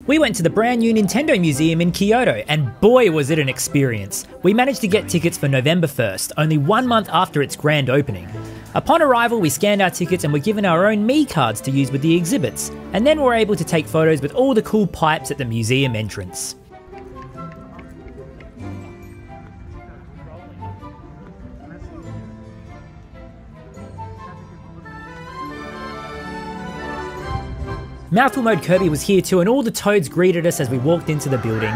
We went to the brand new Nintendo Museum in Kyoto, and boy was it an experience. We managed to get tickets for November 1st, only 1 month after its grand opening. Upon arrival, we scanned our tickets and were given our own Me cards to use with the exhibits, and then were able to take photos with all the cool pipes at the museum entrance. Mouthful Mode Kirby was here too, and all the toads greeted us as we walked into the building.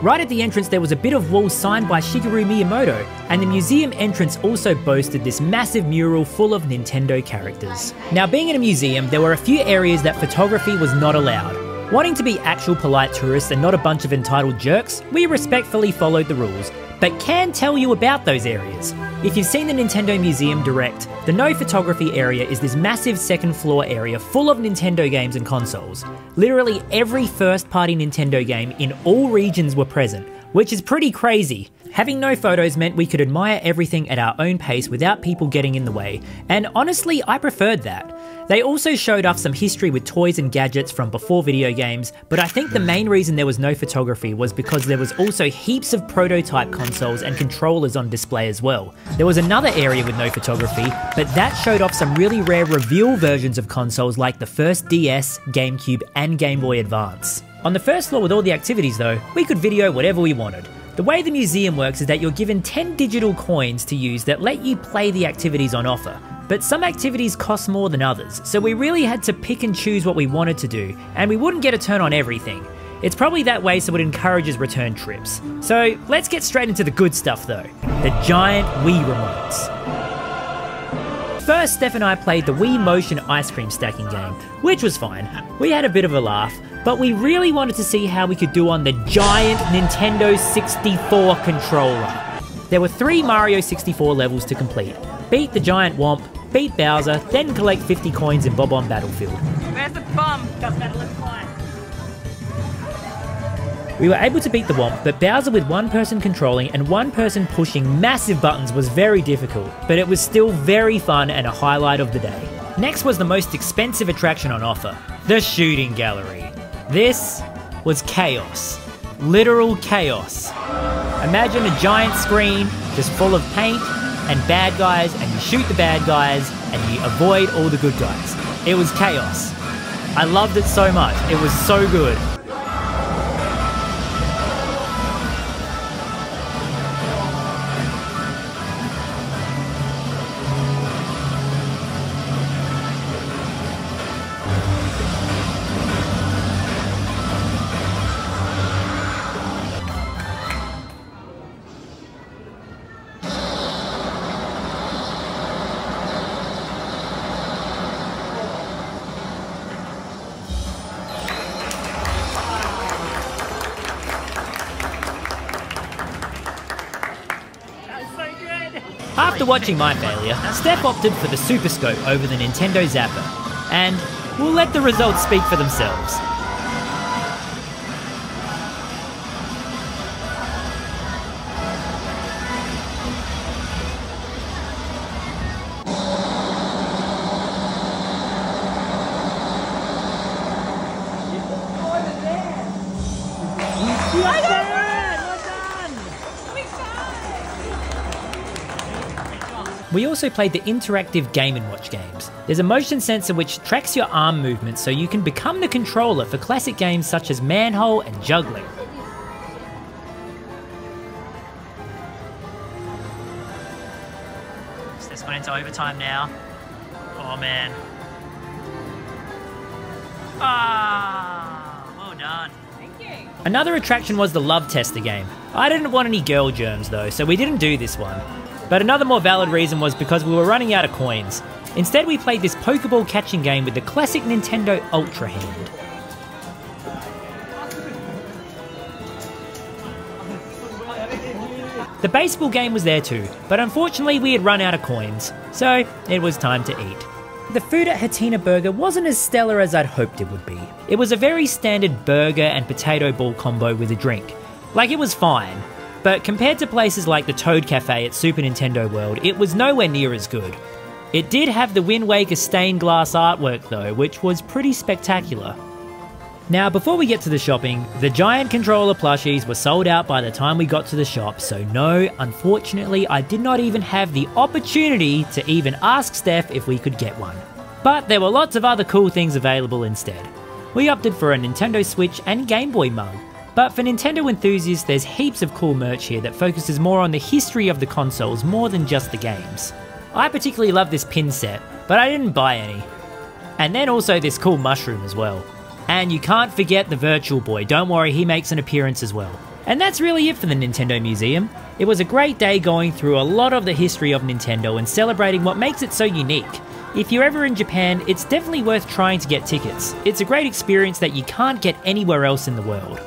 Right at the entrance there was a bit of wall signed by Shigeru Miyamoto, and the museum entrance also boasted this massive mural full of Nintendo characters. Now, being in a museum, there were a few areas that photography was not allowed. Wanting to be actual polite tourists and not a bunch of entitled jerks, we respectfully followed the rules, but can tell you about those areas. If you've seen the Nintendo Museum Direct, the no photography area is this massive second floor area full of Nintendo games and consoles. Literally every first-party Nintendo game in all regions were present, which is pretty crazy. Having no photos meant we could admire everything at our own pace without people getting in the way, and honestly, I preferred that. They also showed off some history with toys and gadgets from before video games, but I think the main reason there was no photography was because there was also heaps of prototype consoles and controllers on display as well. There was another area with no photography, but that showed off some really rare reveal versions of consoles like the first DS, GameCube, and Game Boy Advance. On the first floor with all the activities though, we could video whatever we wanted. The way the museum works is that you're given 10 digital coins to use that let you play the activities on offer. But some activities cost more than others, so we really had to pick and choose what we wanted to do, and we wouldn't get a turn on everything. It's probably that way so it encourages return trips. So let's get straight into the good stuff though, the giant Wii remotes. First, Steph and I played the Wii Motion ice cream stacking game, which was fine. We had a bit of a laugh, but we really wanted to see how we could do on the giant Nintendo 64 controller. There were 3 Mario 64 levels to complete. Beat the giant Womp, beat Bowser, then collect 50 coins in Bob-omb Battlefield. Where's the bomb? Just battle is fine. We were able to beat the Womp, but Bowser with one person controlling and one person pushing massive buttons was very difficult, but it was still very fun and a highlight of the day. Next was the most expensive attraction on offer, the shooting gallery. This was chaos. Literal chaos. Imagine a giant screen just full of paint and bad guys, and you shoot the bad guys and you avoid all the good guys. It was chaos. I loved it so much. It was so good. After watching my failure, Steph opted for the Super Scope over the Nintendo Zapper, and we'll let the results speak for themselves. We also played the interactive Game & Watch games. There's a motion sensor which tracks your arm movements so you can become the controller for classic games such as Manhole and Juggling. This went into overtime now. Oh man. Ah, well done. Thank you. Another attraction was the Love Tester game. I didn't want any girl germs though, so we didn't do this one. But another more valid reason was because we were running out of coins. Instead we played this Pokeball catching game with the classic Nintendo Ultra hand. The baseball game was there too, but unfortunately we had run out of coins, so it was time to eat. The food at Hatina Burger wasn't as stellar as I'd hoped it would be. It was a very standard burger and potato ball combo with a drink. Like, it was fine. But compared to places like the Toad Cafe at Super Nintendo World, it was nowhere near as good. It did have the Wind Waker stained glass artwork though, which was pretty spectacular. Now before we get to the shopping, the giant controller plushies were sold out by the time we got to the shop, so no, unfortunately I did not even have the opportunity to even ask Steph if we could get one. But there were lots of other cool things available instead. We opted for a Nintendo Switch and Game Boy mug, but for Nintendo enthusiasts there's heaps of cool merch here that focuses more on the history of the consoles more than just the games. I particularly love this pin set, but I didn't buy any. And then also this cool mushroom as well. And you can't forget the Virtual Boy, don't worry, he makes an appearance as well. And that's really it for the Nintendo Museum. It was a great day going through a lot of the history of Nintendo and celebrating what makes it so unique. If you're ever in Japan, it's definitely worth trying to get tickets. It's a great experience that you can't get anywhere else in the world.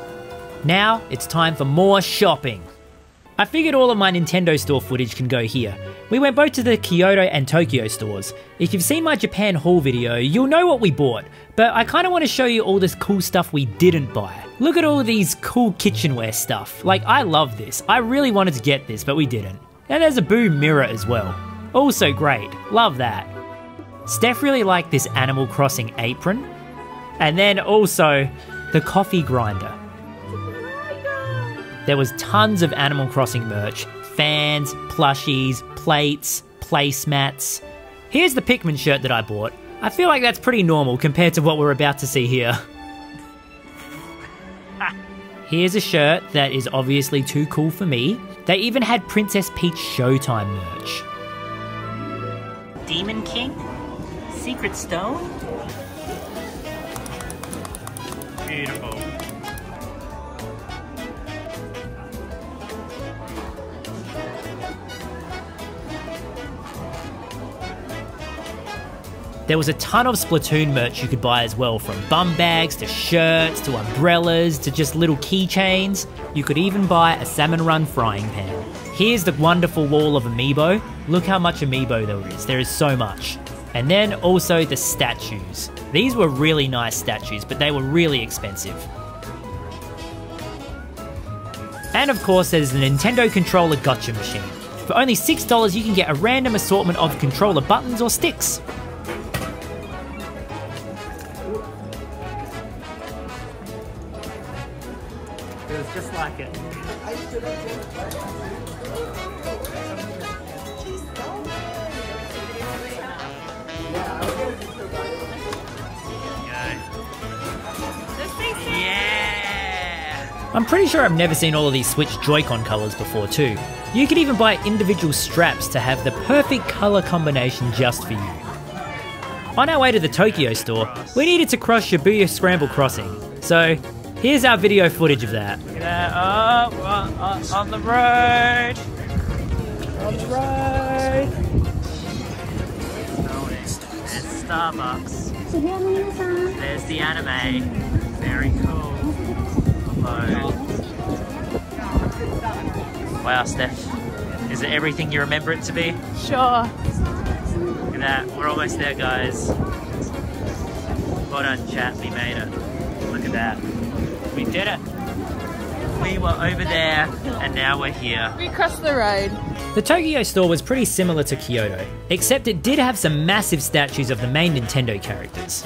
Now, it's time for more shopping. I figured all of my Nintendo store footage can go here. We went both to the Kyoto and Tokyo stores. If you've seen my Japan haul video, you'll know what we bought, but I kind of want to show you all this cool stuff we didn't buy. Look at all these cool kitchenware stuff. Like, I love this. I really wanted to get this, but we didn't. And there's a Boo mirror as well. Also great. Love that. Steph really liked this Animal Crossing apron. And then also the coffee grinder. There was tons of Animal Crossing merch, fans, plushies, plates, placemats. Here's the Pikmin shirt that I bought. I feel like that's pretty normal compared to what we're about to see here. Here's a shirt that is obviously too cool for me. They even had Princess Peach Showtime merch. Demon King? Secret Stone? Beautiful. There was a ton of Splatoon merch you could buy as well, from bum bags to shirts to umbrellas to just little keychains. You could even buy a Salmon Run frying pan. Here's the wonderful wall of amiibo. Look how much amiibo there is. There is so much. And then also the statues. These were really nice statues, but they were really expensive. And of course there's the Nintendo controller gotcha machine. For only $6 you can get a random assortment of controller buttons or sticks. It was just like it. Yeah! I'm pretty sure I've never seen all of these Switch Joy-Con colours before too. You could even buy individual straps to have the perfect colour combination just for you. On our way to the Tokyo store, we needed to cross Shibuya Scramble Crossing, so here's our video footage of that. Look at that. Oh, on the road. On the road. There's Starbucks. There's the anime. Very cool. Hello. Wow, Steph. Is it everything you remember it to be? Sure. Look at that. We're almost there, guys. Well done, chat. We made it. Look at that. We did it. We were over there, and now we're here. We crossed the road. The Tokyo store was pretty similar to Kyoto, except it did have some massive statues of the main Nintendo characters.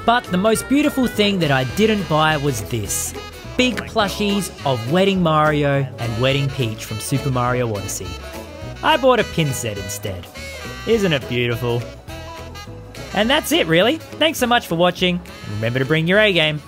But the most beautiful thing that I didn't buy was this. Big plushies of Wedding Mario and Wedding Peach from Super Mario Odyssey. I bought a pin set instead. Isn't it beautiful? And that's it really. Thanks so much for watching. Remember to bring your A game.